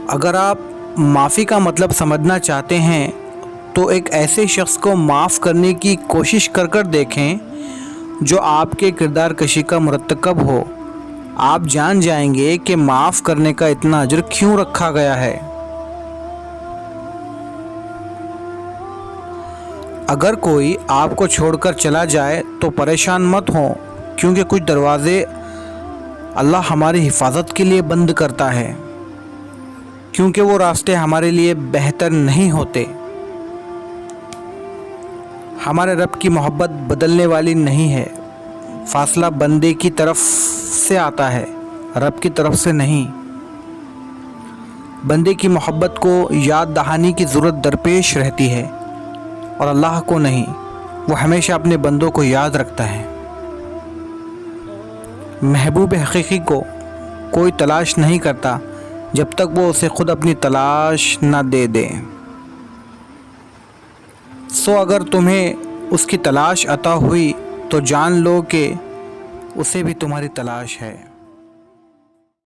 اگر آپ معافی کا مطلب سمجھنا چاہتے ہیں تو ایک ایسے شخص کو معاف کرنے کی کوشش کر دیکھیں جو آپ کے کردار کشی کا مرتکب ہو۔ آپ جان جائیں گے کہ معاف کرنے کا اتنا اجر کیوں رکھا گیا ہے۔ اگر کوئی آپ کو چھوڑ کر چلا جائے تو پریشان مت ہوں، کیونکہ کچھ دروازے اللہ ہماری حفاظت کے لیے بند کرتا ہے، کیونکہ وہ راستے ہمارے لیے بہتر نہیں ہوتے۔ ہمارے رب کی محبت بدلنے والی نہیں ہے۔ فاصلہ بندے کی طرف سے آتا ہے، رب کی طرف سے نہیں۔ بندے کی محبت کو یاد دہانی کی ضرورت درپیش رہتی ہے اور اللہ کو نہیں، وہ ہمیشہ اپنے بندوں کو یاد رکھتا ہے۔ محبوب حقیقی کو کوئی تلاش نہیں کرتا جب تک وہ اسے خود اپنی تلاش نہ دے دے۔ اگر تمہیں اس کی تلاش عطا ہوئی تو جان لو کہ اسے بھی تمہاری تلاش ہے۔